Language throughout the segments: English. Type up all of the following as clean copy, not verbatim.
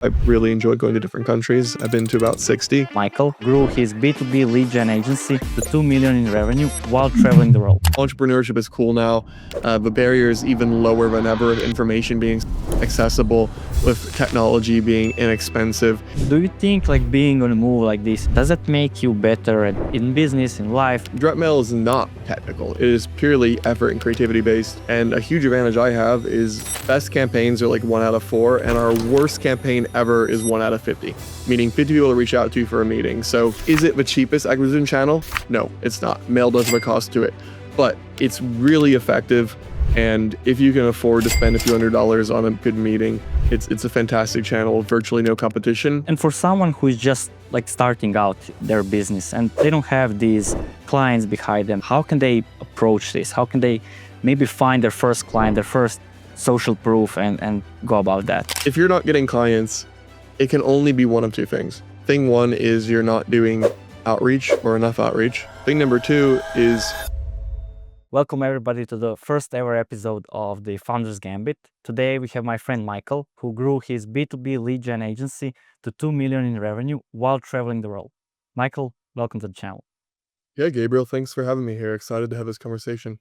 I really enjoy going to different countries. I've been to about 60. Michael grew his B2B lead gen agency to 2 million in revenue while traveling the world. Entrepreneurship is cool now. The barrier is even lower than ever, with information being accessible, with technology being inexpensive. Do you think being on a move like this, does that make you better in business, in life? Direct mail is not technical. It is purely effort and creativity based. And a huge advantage I have is best campaigns are like 1 out of 4, and our worst campaign ever is 1 out of 50, meaning 50 people to reach out to for a meeting. So is it the cheapest acquisition channel? No, it's not. Mail does have a cost to it, but it's really effective. And if you can afford to spend a few $100s on a good meeting, it's a fantastic channel with virtually no competition. And for someone who is just starting out their business and they don't have these clients behind them, how can they approach this? How can they maybe find their first client, their first social proof and go about that? If you're not getting clients, it can only be one of two things. Thing one is you're not doing outreach or enough outreach. Thing number two is... Welcome everybody to the first ever episode of the Founders Gambit. Today we have my friend Michael, who grew his B2B lead gen agency to 2 million in revenue while traveling the world. Michael, welcome to the channel. Yeah, Gabriel, thanks for having me here. Excited to have this conversation.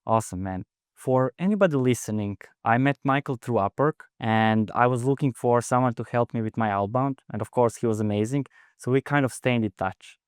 Awesome, man. For anybody listening, I met Michael through Upwork and I was looking for someone to help me with my outbound. And of course, he was amazing. So we kind of stayed in touch.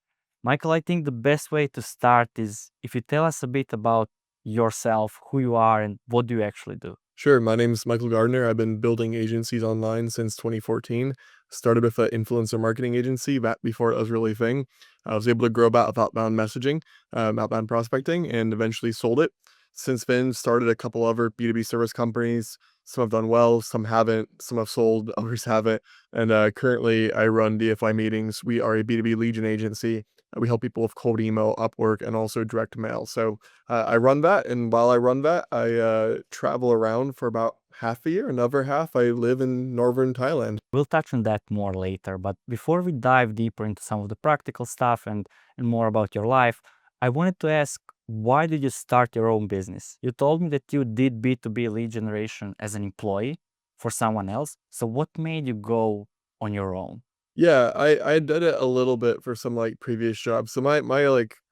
Michael, I think the best way to start is if you tell us a bit about yourself, who you are, and what do you actually do? Sure. My name's Michael Gardiner. I've been building agencies online since 2014. Started with an influencer marketing agency back before it was really a thing. I was able to grow about outbound messaging, outbound prospecting, and eventually sold it. Since then, started a couple other B2B service companies. Some have done well, some haven't, some have sold, others haven't. And currently, I run DFI meetings. We are a B2B lead gen agency. We help people with cold email, Upwork, and also direct mail. So I run that, and while I run that, I travel around for about half a year. Another half, I live in northern Thailand. We'll touch on that more later, but before we dive deeper into some of the practical stuff and more about your life, I wanted to ask, why did you start your own business? You told me that you did B2B lead generation as an employee for someone else. So what made you go on your own? Yeah, I did it a little bit for some previous jobs. So my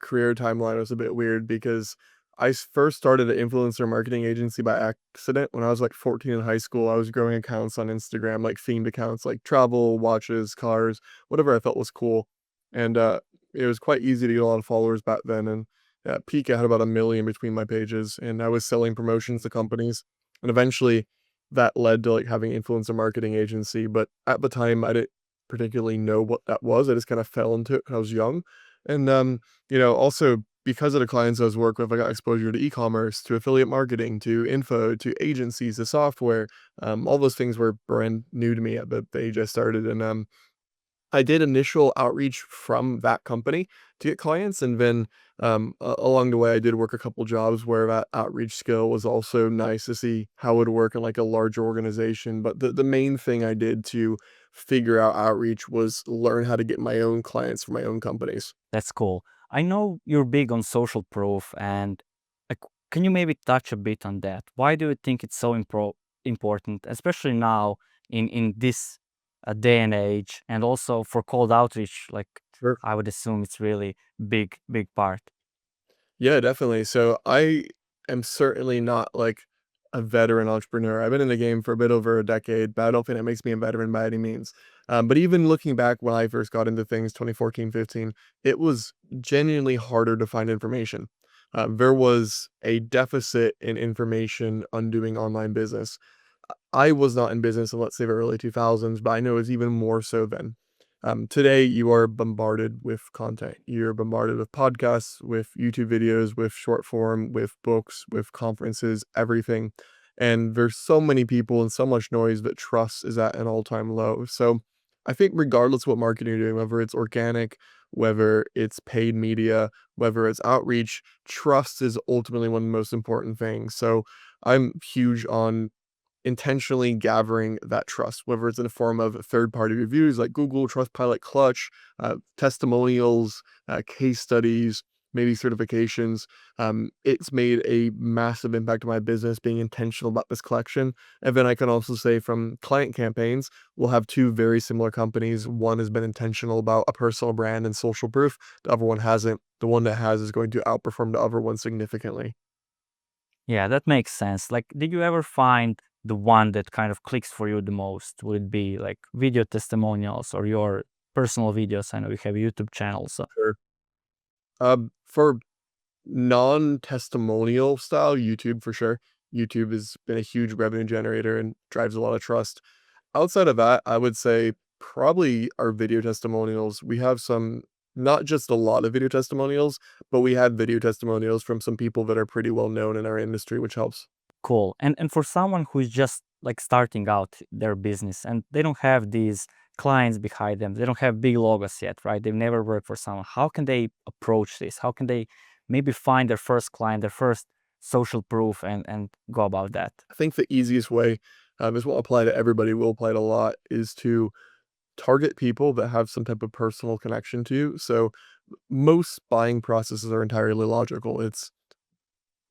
career timeline was a bit weird because first started an influencer marketing agency by accident when I was like 14 in high school. I was growing accounts on Instagram, like themed accounts like travel, watches, cars, whatever I felt was cool. And it was quite easy to get a lot of followers back then. And at peak, I had about 1 million between my pages, and I was selling promotions to companies. And eventually that led to having influencer marketing agency. But at the time, I didn't particularly know what that was. I just kind of fell into it when I was young. And also because of the clients I was working with, I got exposure to e-commerce, to affiliate marketing, to info, to agencies, to software. All those things were brand new to me at the age I started. And I did initial outreach from that company to get clients, and then along the way, I did work a couple jobs where that outreach skill was also nice to see how it would work in a larger organization. But the main thing I did to figure out outreach was learn how to get my own clients for my own companies. That's cool. I know you're big on social proof, and like, can you maybe touch a bit on that? Why do you think it's so important, especially now in this day and age, and also for cold outreach? Sure. I would assume it's really big part. Yeah, definitely. So I am certainly not a veteran entrepreneur. I've been in the game for a bit over a decade, but I don't think that makes me a veteran by any means. But even looking back when I first got into things, 2014, 15, it was genuinely harder to find information. There was a deficit in information on doing online business. I was not in business in, let's say, the early 2000s, but I know it's even more so then. Today, you are bombarded with content. You're bombarded with podcasts, with YouTube videos, with short form, with books, with conferences, everything. And there's so many people and so much noise that trust is at an all-time low. So I think regardless of what marketing you're doing, whether it's organic, whether it's paid media, whether it's outreach, trust is ultimately one of the most important things. So I'm huge on intentionally gathering that trust, whether it's in the form of third-party reviews like Google, Trustpilot, Clutch, testimonials, case studies, maybe certifications. It's made a massive impact on my business being intentional about this collection. And then I can also say from client campaigns, we'll have two very similar companies. One has been intentional about a personal brand and social proof. The other one hasn't. The one that has is going to outperform the other one significantly. Yeah, that makes sense. Like, did you ever find the one that kind of clicks for you the most? Would it be like video testimonials or your personal videos? I know you have a YouTube channel, so Sure. For non-testimonial style, YouTube for sure. YouTube has been a huge revenue generator and drives a lot of trust. Outside of that, I would say probably our video testimonials. We have some, not just a lot of video testimonials, but we have video testimonials from some people that are pretty well known in our industry, which helps. cool. And for someone who is just like starting out their business and they don't have these clients behind them, they don't have big logos yet, right? They've never worked for someone. How can they approach this? How can they maybe find their first client, their first social proof and go about that? I think the easiest way, this won't apply to everybody, will apply to a lot, is to target people that have some type of personal connection to you. So most buying processes are entirely logical. It's,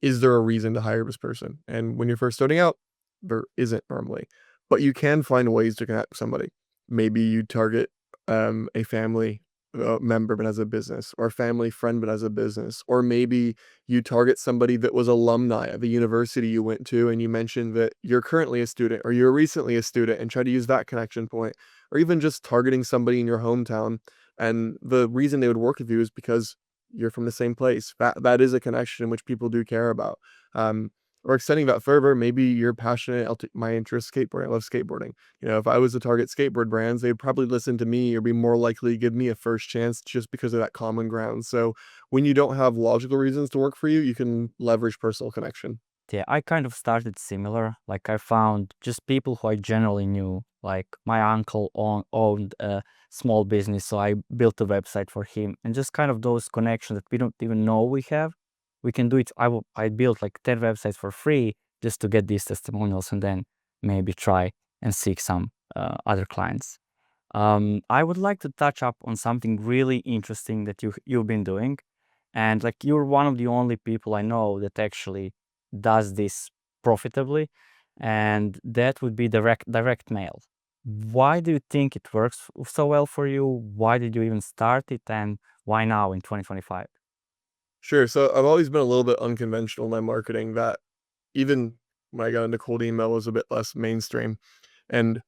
is there a reason to hire this person? And when you're first starting out, there isn't normally, but you can find ways to connect with somebody. Maybe you target a family member but has a business, or a family friend but has a business, or maybe you target somebody that was alumni at the university you went to, and you mentioned that you're currently a student or you're recently a student, and try to use that connection point, or even just targeting somebody in your hometown. And the reason they would work with you is because you're from the same place. That is a connection which people do care about. Um, or extending that further, maybe you're passionate. My interest skateboarding. I love skateboarding. You know, if I was to target skateboard brands, they'd probably listen to me or be more likely to give me a first chance just because of that common ground. So when you don't have logical reasons to work for you, you can leverage personal connection. Yeah, I kind of started similar. Like I found just people who I generally knew. Like my uncle owned a small business, so I built a website for him, and just kind of those connections that we don't even know we have. We can do it. I built like 10 websites for free just to get these testimonials, and then maybe try and seek some other clients. I would like to touch up on something really interesting that you've been doing, and like you're one of the only people I know that actually does this profitably, and that would be direct mail. Why do you think it works so well for you? Why did you even start it, and why now in 2025? Sure. So I've always been a little bit unconventional in my marketing. That even when I got into cold email was a bit less mainstream. And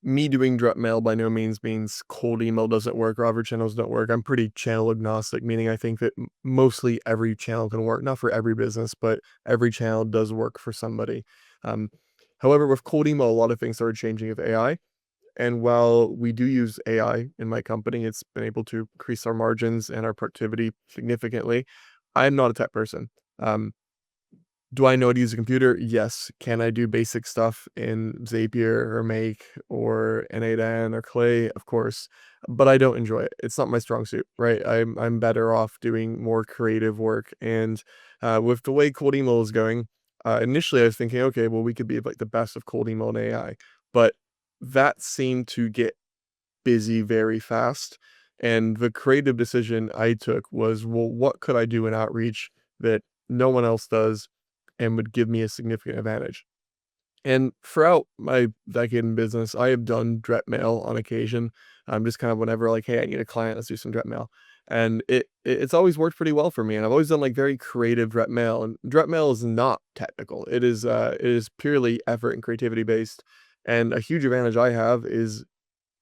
me doing direct mail by no means means cold email doesn't work or other channels don't work. I'm pretty channel agnostic, meaning I think that mostly every channel can work. Not for every business, but every channel does work for somebody. Um, However, with cold email, a lot of things started changing with AI. And while we do use AI in my company, it's been able to increase our margins and our productivity significantly. I'm not a tech person. Um, do I know how to use a computer? Yes. Can I do basic stuff in Zapier or Make or N8N or Clay? Of course, but I don't enjoy it. It's not my strong suit, right? I'm better off doing more creative work. And with the way cold email is going, initially I was thinking, okay, well, we could be like the best of cold email and AI, but that seemed to get busy very fast. And the creative decision I took was, well, what could I do in outreach that no one else does and would give me a significant advantage? And throughout my decade in business, I have done direct mail on occasion. Just kind of whenever, like, hey, I need a client, let's do some direct mail. And it's always worked pretty well for me. And I've always done like very creative direct mail. And direct mail is not technical. It is purely effort and creativity based. And a huge advantage I have is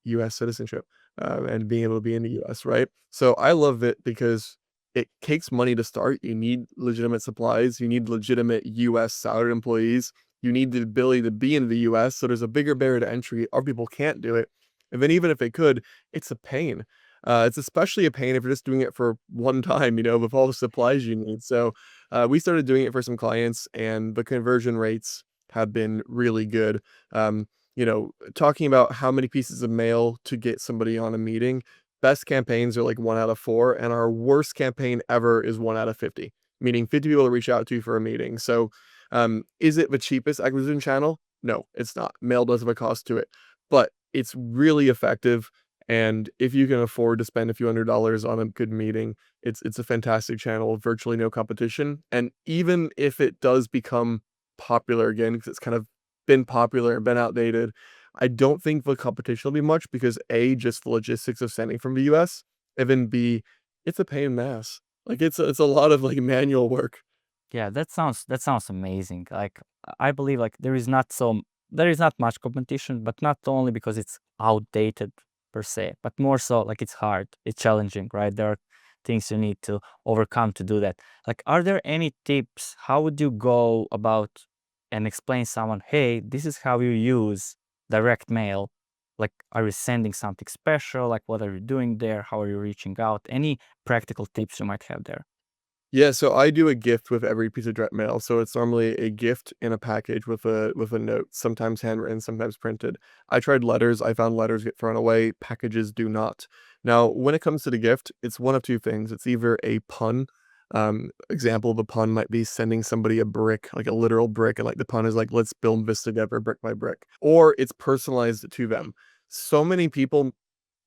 US citizenship, and being able to be in the US, right? So I love it because it takes money to start. You need legitimate supplies. You need legitimate US salaried employees. You need the ability to be in the US. So there's a bigger barrier to entry. Our people can't do it. And then even if they could, it's a pain. It's especially a pain if you're just doing it for one time, you know, with all the supplies you need. So we started doing it for some clients, and the conversion rates have been really good. You know, talking about how many pieces of mail to get somebody on a meeting, best campaigns are like 1 out of 4, and our worst campaign ever is 1 out of 50, meaning 50 people to reach out to for a meeting. So, is it the cheapest acquisition channel? No, it's not. Mail does have a cost to it, but it's really effective. And if you can afford to spend a few $100s on a good meeting, it's a fantastic channel, virtually no competition. And even if it does become popular again, because it's kind of been popular and been outdated, I don't think the competition will be much because A, just the logistics of sending from the US, and then B, it's a pain in the ass. Like it's a lot of like manual work. Yeah, that sounds amazing. Like I believe like there is not much competition, but not only because it's outdated per se, but more so like it's hard, it's challenging, right? There are things you need to overcome to do that. Like, are there any tips? How would you go about and explain someone, hey, this is how you use direct mail? Like, are you sending something special? Like, what are you doing there? How are you reaching out? Any practical tips you might have there? Yeah, so I do a gift with every piece of direct mail. So it's normally a gift in a package with a note, sometimes handwritten, sometimes printed. I tried letters. I found letters get thrown away. Packages do not. Now, when it comes to the gift, it's one of two things. It's either a pun. Example of a pun might be sending somebody a brick, like a literal brick, and like the pun is like, let's build this together, brick by brick. Or it's personalized to them. So many people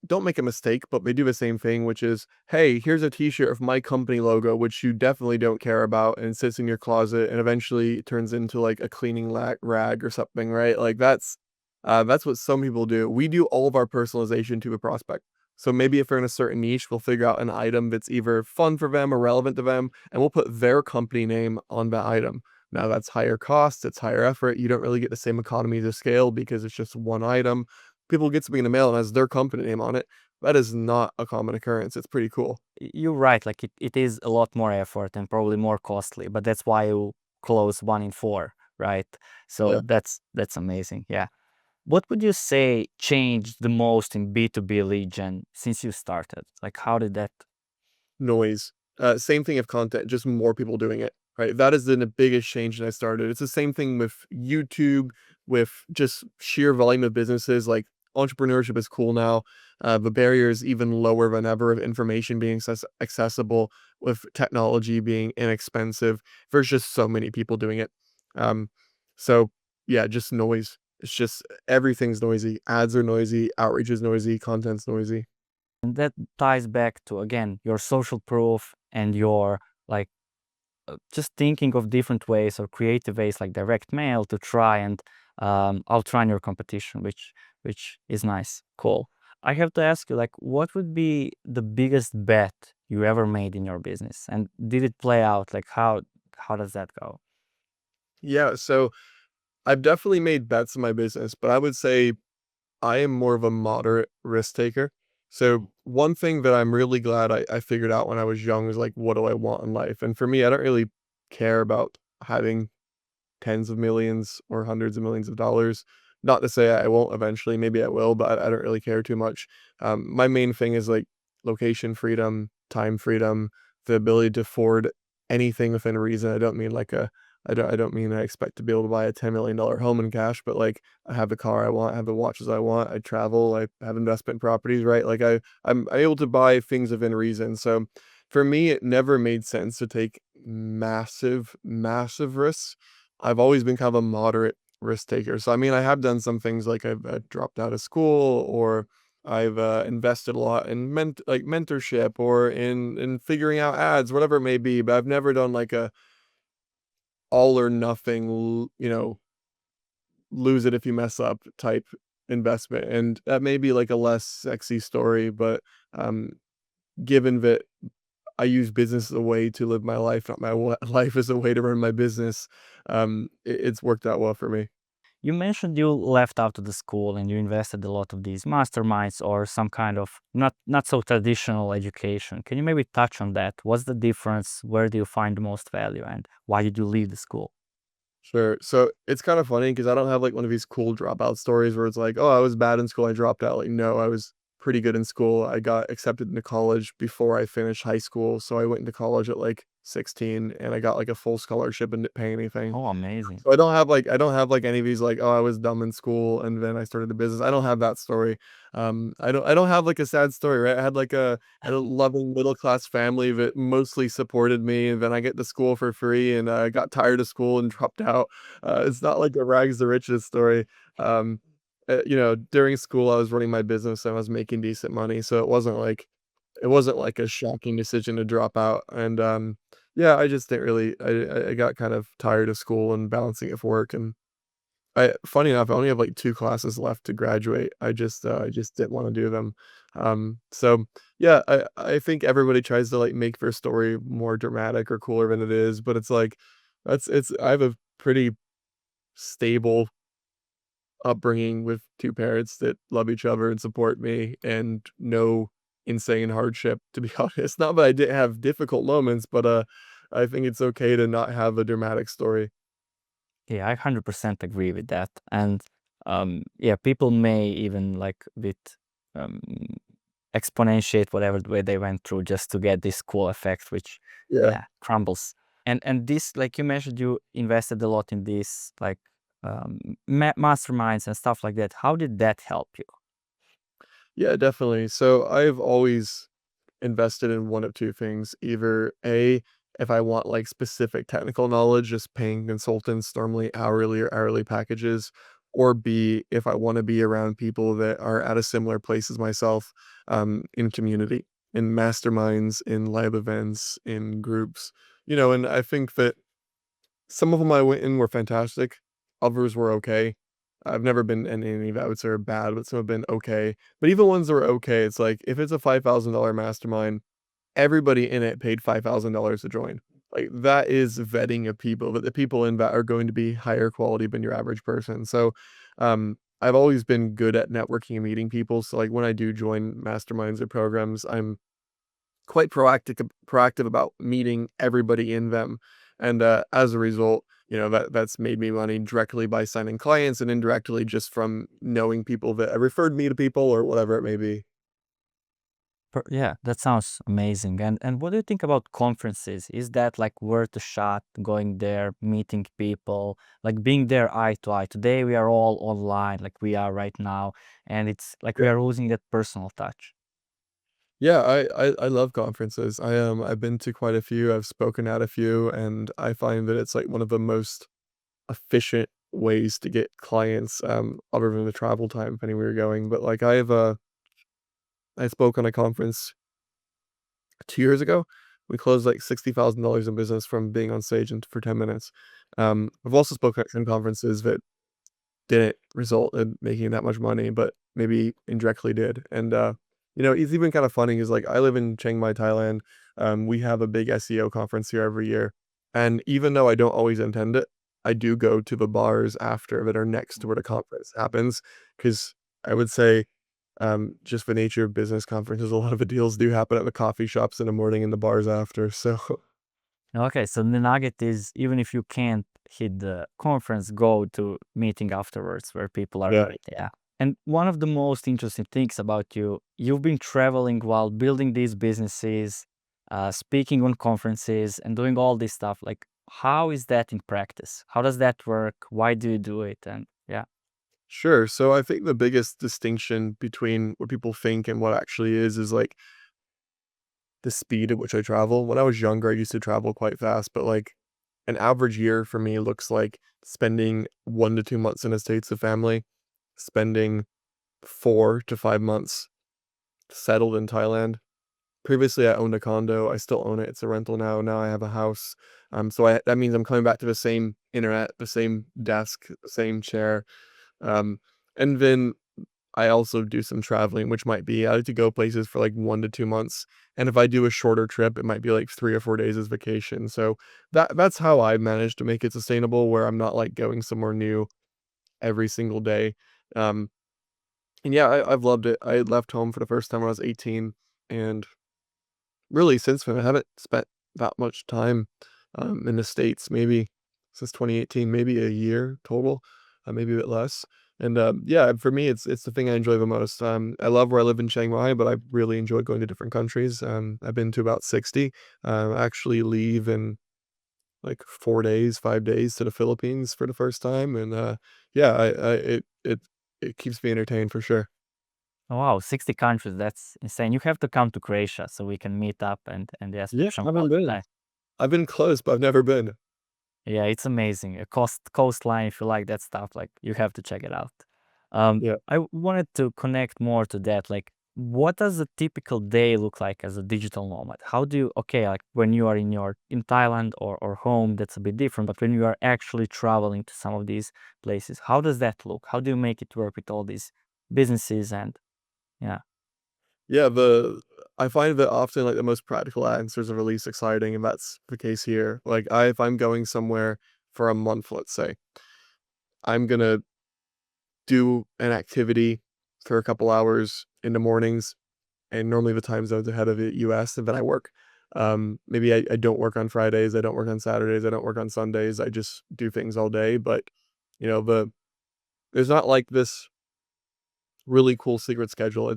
don't make a mistake, but they do the same thing, which is, hey, here's a t-shirt of my company logo, which you definitely don't care about and sits in your closet and eventually turns into like a cleaning rag or something, right? Like that's what some people do. We do all of our personalization to a prospect. So maybe if they're in a certain niche, we'll figure out an item that's either fun for them or relevant to them, and we'll put their company name on that item. Now that's higher cost, it's higher effort. You don't really get the same economies of scale because it's just one item. People get something in the mail and has their company name on it. That is not a common occurrence. It's pretty cool. You're right, like it is a lot more effort and probably more costly, but that's why you close one in four, right? So Yeah. that's amazing. Yeah. What would you say changed the most in B2B lead gen since you started? Like how did that? Noise. Same thing of content, just more people doing it, right? That has been the biggest change that I started. It's the same thing with YouTube, with just sheer volume of businesses. Like entrepreneurship is cool now. The barrier is even lower than ever of information being accessible, with technology being inexpensive. There's just so many people doing it. Um, so yeah, just noise. It's just everything's noisy. Ads are noisy, outreach is noisy, content's noisy. And that ties back to again your social proof and your like just thinking of different ways or creative ways like direct mail to try and outrun your competition, which is nice. Cool. I have to ask you, like, what would be the biggest bet you ever made in your business, and did it play out? Like, how does that go? Yeah, so I've definitely made bets in my business, but I would say I am more of a moderate risk taker. So one thing that I'm really glad I figured out when I was young is like, what do I want in life? And for me, I don't really care about having tens of millions or hundreds of millions of dollars. Not to say I won't eventually, maybe I will, but I don't really care too much. My main thing is like location freedom, time freedom, the ability to afford anything within reason. I don't mean like I don't mean I expect to be able to buy a $10 million home in cash, but like I have the car I want, I have the watches I want, I travel, I have investment properties, right? Like I'm able to buy things within reason. So for me, it never made sense to take massive risks. I've always been kind of a moderate risk taker. So I mean, I have done some things like I've dropped out of school, or I've invested a lot in mentorship or in figuring out ads, whatever it may be. But I've never done like a all or nothing, lose it if you mess up type investment. And that may be like a less sexy story, but um, given that I use business as a way to live my life, not my life as a way to run my business, it's worked out well for me. You mentioned you left out of the school and you invested a lot of these masterminds or some kind of not so traditional education. Can you maybe touch on that? What's the difference? Where do you find the most value, and why did you leave the school? Sure. So it's kind of funny because I don't have like one of these cool dropout stories where it's like, oh, I was bad in school, I dropped out. Like, no, I was pretty good in school. I got accepted into college before I finished high school. So I went into college at like 16 and I got like a full scholarship and didn't pay anything. Oh, amazing. So I don't have like any of these like, oh, I was dumb in school and then I started a business. I don't have that story. I don't have like a sad story, right? I had a loving middle class family that mostly supported me, and then I get to school for free and I got tired of school and dropped out. It's not like a rags to riches story. Um, during school, I was running my business and I was making decent money, so it wasn't like a shocking decision to drop out. And yeah, I just didn't really. I got kind of tired of school and balancing it for work. And funny enough, I only have like 2 classes left to graduate. I just didn't want to do them. So yeah, I think everybody tries to like make their story more dramatic or cooler than it is, but it's like it's I have a pretty stable upbringing with 2 parents that love each other and support me, and no insane hardship, to be honest. Not that I didn't have difficult moments, but, I think it's okay to not have a dramatic story. Yeah, I 100% agree with that. And yeah, people may even like bit um, exponentiate whatever the way they went through just to get this cool effect, which Yeah. yeah, crumbles. And this, like you mentioned, you invested a lot in this, like masterminds and stuff like that. How did that help you? Yeah, definitely. So, I've always invested in one of 2 things. Either A, if I want, like, specific technical knowledge, just paying consultants normally hourly or hourly packages, or B, if I wanna be around people that are at a similar place as myself, in community, in masterminds, in live events, in groups, and I think that some of them I went in were fantastic, others were okay. I've never been in any that I would say are bad, but some have been okay. But even ones that were okay, it's like, if it's a $5,000 mastermind, everybody in it paid $5,000 to join. Like, that is vetting of people, but the people in that are going to be higher quality than your average person. So, I've always been good at networking and meeting people. So, like, when I do join masterminds or programs, I'm quite proactive about meeting everybody in them. And as a result, that's made me money directly by signing clients, and indirectly just from knowing people that have referred me to people or whatever it may be. Yeah, that sounds amazing. And what do you think about conferences? Is that like worth a shot going there, meeting people, like being there eye to eye? Today we are all online, like we are right now, and it's like we are losing that personal touch. Yeah, I love conferences. I've been to quite a few, I've spoken at a few, and I find that it's like one of the most efficient ways to get clients, other than the travel time, depending where you're going. But like I spoke on a conference 2 years ago. We closed like $60,000 in business from being on stage and for 10 minutes. I've also spoken at some conferences that didn't result in making that much money, but maybe indirectly did. And it's even kind of funny is like I live in Chiang Mai, Thailand. We have a big SEO conference here every year. And even though I don't always attend it, I do go to the bars after that are next to where the conference happens. Cause I would say just the nature of business conferences, a lot of the deals do happen at the coffee shops in the morning and the bars after. So Okay, so the nugget is even if you can't hit the conference, go to meeting afterwards where people are. yeah. Yeah. And one of the most interesting things about you, you've been traveling while building these businesses, speaking on conferences, and doing all this stuff. Like, how is that in practice? How does that work? Why do you do it? And yeah. Sure. So I think the biggest distinction between what people think and what actually is like the speed at which I travel. When I was younger, I used to travel quite fast, but like an average year for me looks like spending 1 to 2 months in the States with family, spending 4 to 5 months settled in Thailand. Previously, I owned a condo. I still own it. It's a rental now. Now I have a house. That means I'm coming back to the same internet, the same desk, the same chair. Um, and then I also do some traveling, which might be I like to go places for like 1 to 2 months. And if I do a shorter trip, it might be like 3 or 4 days as vacation. So that's how I managed to make it sustainable, where I'm not like going somewhere new every single day. Um, and yeah, I've loved it. I left home for the first time when I was 18, and really since then I haven't spent that much time in the States. Maybe since 2018, maybe a year total, maybe a bit less. And yeah, for me, it's the thing I enjoy the most. I love where I live in Chiang Mai, but I really enjoy going to different countries. I've been to about 60. I actually leave in like 4 days, 5 days to the Philippines for the first time, and yeah, it keeps me entertained for sure. Oh, wow, 60 countries. That's insane. You have to come to Croatia so we can meet up and yeah, spend Yeah, some I haven't quality been. time. I've been close, but I've never been. Yeah, it's amazing. A coastline, if you like that stuff, like you have to check it out. Yeah. I wanted to connect more to that. Like, what does a typical day look like as a digital nomad? How do you, okay, like when you are in Thailand or home, that's a bit different. But when you are actually traveling to some of these places, how does that look? How do you make it work with all these businesses and yeah? Yeah, I find that often, like, the most practical answers are the least exciting, and that's the case here. Like, if I'm going somewhere for a month, let's say, I'm gonna do an activity for a couple hours in the mornings, and normally the time zone's ahead of the US, and then I work. Maybe I don't work on Fridays, I don't work on Saturdays, I don't work on Sundays, I just do things all day, but, there's not, like, this really cool secret schedule.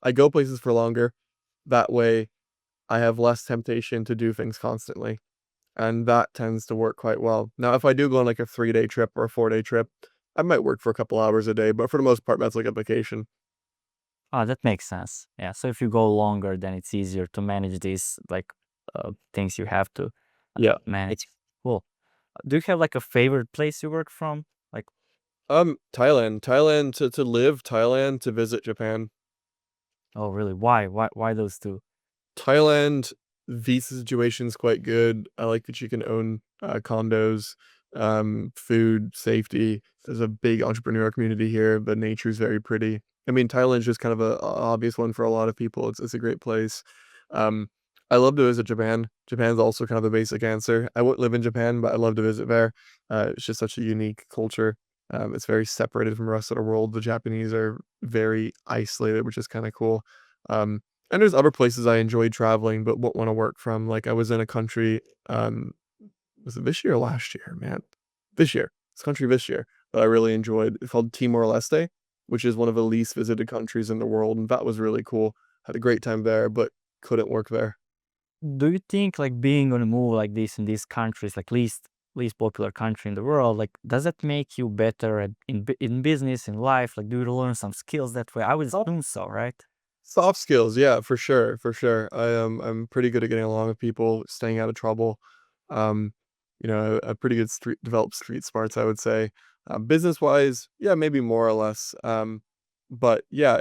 I go places for longer, that way I have less temptation to do things constantly, and that tends to work quite well. Now, if I do go on, like, a 3-day trip or a 4-day trip, I might work for a couple hours a day, but for the most part, that's like a vacation. Oh, that makes sense. Yeah. So if you go longer, then it's easier to manage these like things you have to Yeah. manage. Cool. Do you have like a favorite place you work from? Like, Thailand to live, Thailand to visit Japan. oh, really? Why? Why those two? Thailand, visa situation's quite good. I like that you can own, condos, food, safety. There's a big entrepreneur community here. The nature's very pretty. I mean, Thailand's just kind of a obvious one for a lot of people. It's a great place. Um, I love to visit Japan. Japan's also kind of the basic answer. I wouldn't live in Japan, but I love to visit there. It's just such a unique culture. It's very separated from the rest of the world. The Japanese are very isolated, which is kind of cool. Um, and there's other places I enjoyed traveling, but wouldn't wanna work from, like, I was in a country, was it this year or last year, man? This year. This country this year that I really enjoyed. It's called Timor-Leste, which is one of the least visited countries in the world, and that was really cool. Had a great time there, but couldn't work there. Do you think like being on a move like this in these countries, like least popular country in the world, like does that make you better at in business, in life? Like do you learn some skills that way? I would assume so, right? Soft skills, yeah, for sure, for sure. I'm pretty good at getting along with people, staying out of trouble. Um, a pretty good developed street smarts, I would say. Business wise, yeah, maybe more or less. But yeah,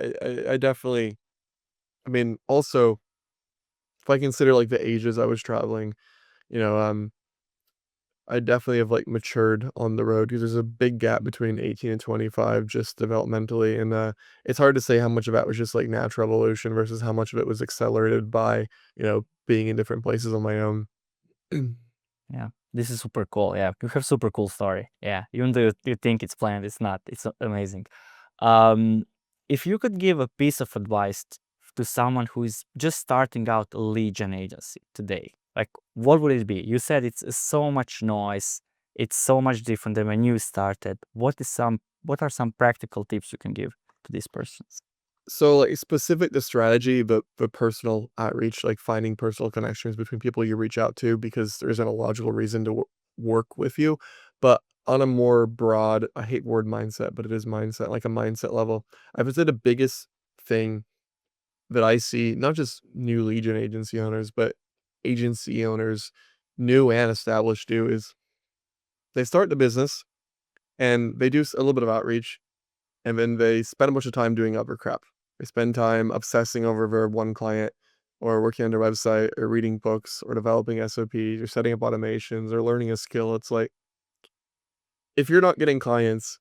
I definitely. I mean, also, if I consider like the ages I was traveling, you know, um, I definitely have like matured on the road because there's a big gap between 18 and 25 just developmentally, and it's hard to say how much of that was just like natural evolution versus how much of it was accelerated by being in different places on my own. Yeah, this is super cool. Yeah, you have super cool story. Yeah, even though you think it's planned, it's not. It's amazing. Um, if you could give a piece of advice to someone who is just starting out a lead gen agency today, like what would it be? You said it's so much noise. It's so much different than when you started. What are some practical tips you can give to these persons? So, like, specific to strategy, but personal outreach, like finding personal connections between people you reach out to because there isn't a logical reason to work with you. But on a more broad, I hate word mindset, but it is mindset, like a mindset level. I would say the biggest thing that I see, not just new Legion agency owners, but agency owners, new and established, do is they start the business and they do a little bit of outreach, and then they spend a bunch of time doing other crap. They spend time obsessing over their one client, or working on their website, or reading books, or developing SOPs, or setting up automations, or learning a skill. It's like, if you're not getting clients,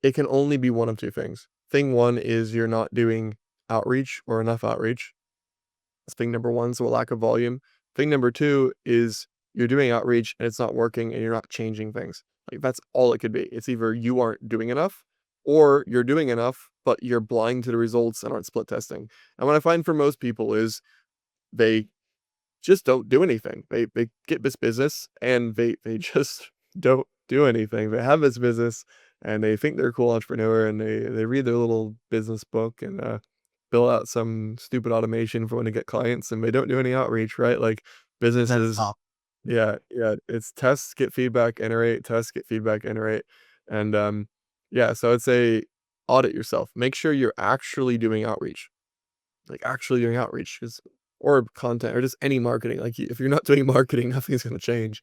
it can only be one of two things. Thing one is you're not doing outreach or enough outreach. That's thing number one, so a lack of volume. Thing number two is you're doing outreach and it's not working and you're not changing things. Like, that's all it could be. It's either you aren't doing enough or you're doing enough, but you're blind to the results and aren't split testing. And what I find for most people is they just don't do anything. They get this business and they just don't do anything. They have this business and they think they're a cool entrepreneur and they read their little business book and build out some stupid automation for when to get clients and they don't do any outreach, right? Like, That's businesses, tough. yeah, yeah, it's test, get feedback, iterate, test, get feedback, iterate. And yeah, so I'd say audit yourself. Make sure you're actually doing outreach. Like, actually doing outreach is, or content, or just any marketing. Like, if you're not doing marketing, nothing's gonna change.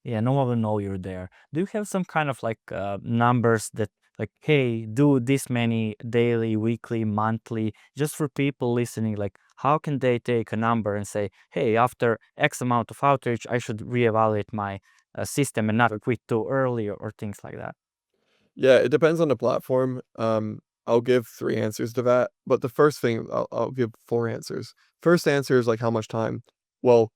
Yeah, no one will know you're there. Do you have some kind of like numbers that like, hey, do this many daily, weekly, monthly, just for people listening, like how can they take a number and say, hey, after X amount of outreach, I should reevaluate my system and not quit too early or things like that. Yeah, it depends on the platform. I'll give 3 answers to that, but the first thing I'll give 4 answers. First answer is like how much time? Well,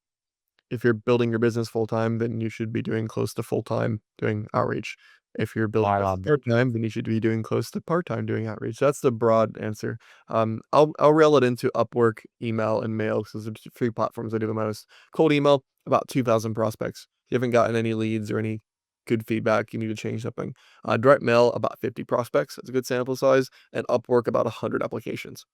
if you're building your business full time, then you should be doing close to full time doing outreach. If you're Oh, building I this love that. part time, then you should be doing close to part time doing outreach. That's the broad answer. I'll rail it into Upwork, email, and mail because there's 3 platforms I do the most. Cold email, about 2,000 prospects. If you haven't gotten any leads or any good feedback, you need to change something. Direct mail, about 50 prospects. That's a good sample size. And Upwork, about 100 applications.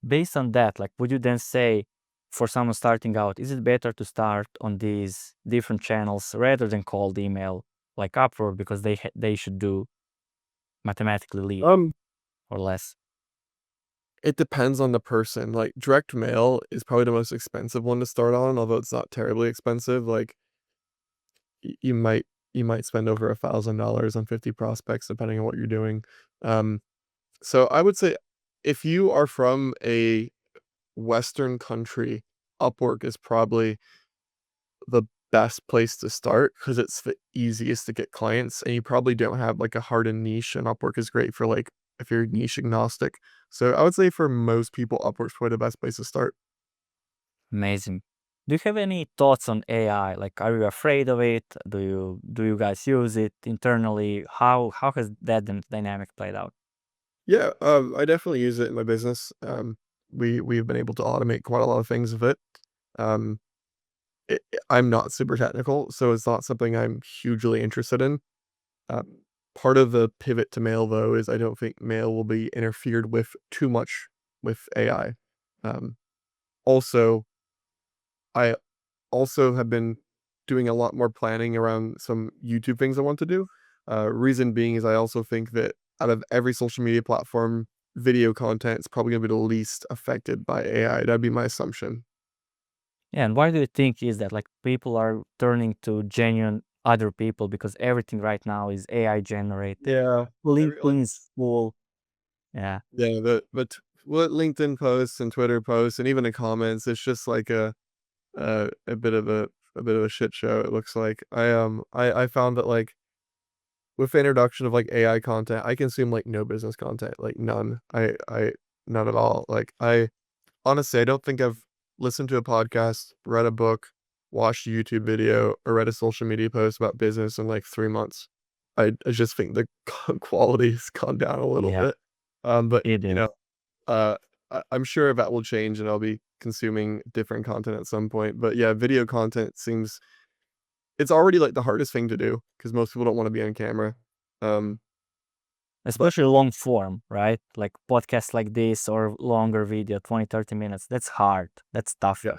Based on that, like, would you then say for someone starting out, is it better to start on these different channels rather than cold email like Upwork because they should do mathematically lead Um, or less? It depends on the person. Like, direct mail is probably the most expensive one to start on, although it's not terribly expensive. Like, you might spend over $1,000 on 50 prospects depending on what you're doing. Um, so I would say if you are from a Western country, Upwork is probably the best place to start because it's the easiest to get clients, and you probably don't have, like, a hardened niche, and Upwork is great for, like, if you're niche agnostic. So I would say for most people, Upwork's probably the best place to start. Amazing. Do you have any thoughts on AI? Like, are you afraid of it? Do you guys use it internally? How has that dynamic played out? Yeah, I definitely use it in my business. We've been able to automate quite a lot of things with it. Um, I'm not super technical, so it's not something I'm hugely interested in. Um, Part of the pivot to mail, though, is I don't think mail will be interfered with too much with AI. Um, Also, I also have been doing a lot more planning around some YouTube things I want to do. Reason being is I also think that out of every social media platform, video content is probably gonna be the least affected by AI. That'd be my assumption. Yeah, and why do you think is that like people are turning to genuine other people because everything right now is AI generated. Yeah. LinkedIn is full. Yeah. Yeah, what LinkedIn posts and Twitter posts and even the comments, it's just like a bit of a bit of a shit show, it looks like. I found that, like, with the introduction of, like, AI content, I consume, like, no business content, like, none. I none at all. Like, I honestly, I don't think I've listened to a podcast, read a book, watched a YouTube video, or read a social media post about business in, like, 3 months. I just think the quality's gone down a little Yeah, bit. But, it is. uh, I'm sure that will change, and I'll be consuming different content at some point. But, yeah, video content seems it's already, like, the hardest thing to do because most people don't wanna be on camera. Um, but Especially long form, right? Like podcasts like this or longer video, 20, 30 minutes. That's hard. That's tough. yeah.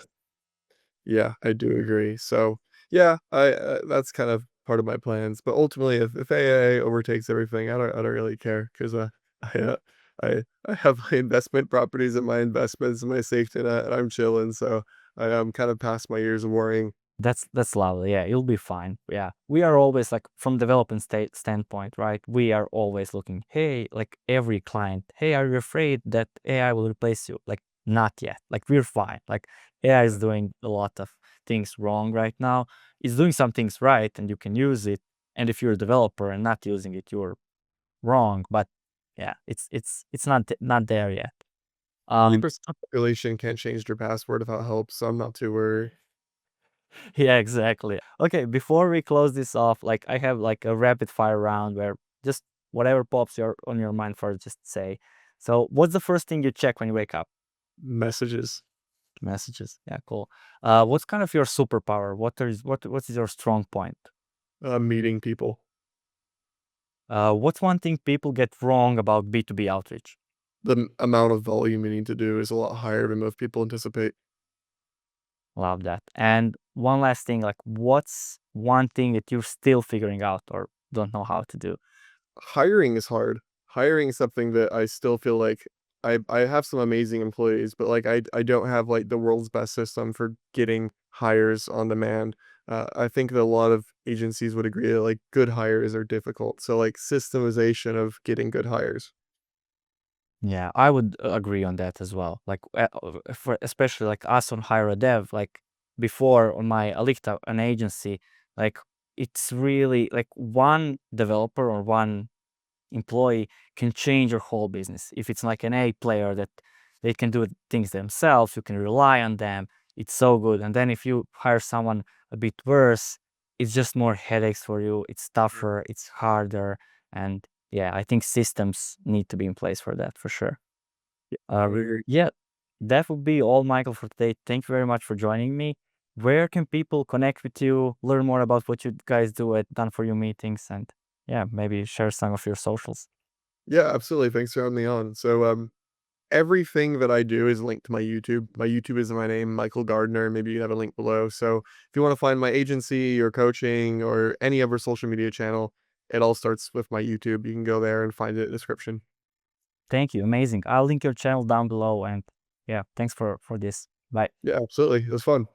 Yeah, I do agree. So, yeah, that's kind of part of my plans. But ultimately, if AI overtakes everything, I don't really care because I uh, I have my investment properties and my investments and my safety net, and I'm chilling. So I am kind of past my years of worrying. That's lovely. Yeah, you'll be fine. Yeah. We are always like from development state standpoint, right? We are always looking, hey, like every client, hey, are you afraid that AI will replace you? Like not yet. Like we're fine. Like AI is doing a lot of things wrong right now. It's doing some things right and you can use it. And if you're a developer and not using it, you're wrong. But yeah, it's not there yet. Um 20% population can't change their password without help, so I'm not too worried. Yeah, exactly. Okay, before we close this off, like I have like a rapid fire round where just whatever pops on your mind for just say. So, what's the first thing you check when you wake up? Messages, Messages. Yeah, cool. What's kind of your superpower? What is your strong point? meeting people. What's one thing people get wrong about B2B outreach? Amount of volume you need to do is a lot higher than most people anticipate. Love that. And one last thing, like what's one thing that you're still figuring out or don't know how to do? Hiring is hard. Hiring is something that I still feel like I have some amazing employees, but, like, I don't have, like, the world's best system for getting hires on demand. I think that a lot of agencies would agree that like good hires are difficult. So like systemization of getting good hires. Yeah, I would agree on that as well. Like for especially like us on Hire a Dev, like before on my Alicta, an agency, like it's really like one developer or one employee can change your whole business. If it's like an A player that they can do things themselves, you can rely on them. It's so good. And then if you hire someone a bit worse, it's just more headaches for you. It's tougher, it's harder. And yeah, I think systems need to be in place for that for sure. I would agree. Yeah, that would be all, Michael, for today. Thank you very much for joining me. Where can people connect with you, learn more about what you guys do at Done For You meetings, and yeah, maybe share some of your socials? Yeah, absolutely. Thanks for having me on. So everything that I do is linked to my YouTube. My YouTube is my name, Michael Gardiner. Maybe you have a link below. So if you want to find my agency or coaching or any other social media channel, it all starts with my YouTube. You can go there and find it in the description. Thank you. Amazing. I'll link your channel down below. And yeah, thanks for this. Bye. Yeah, absolutely. It was fun.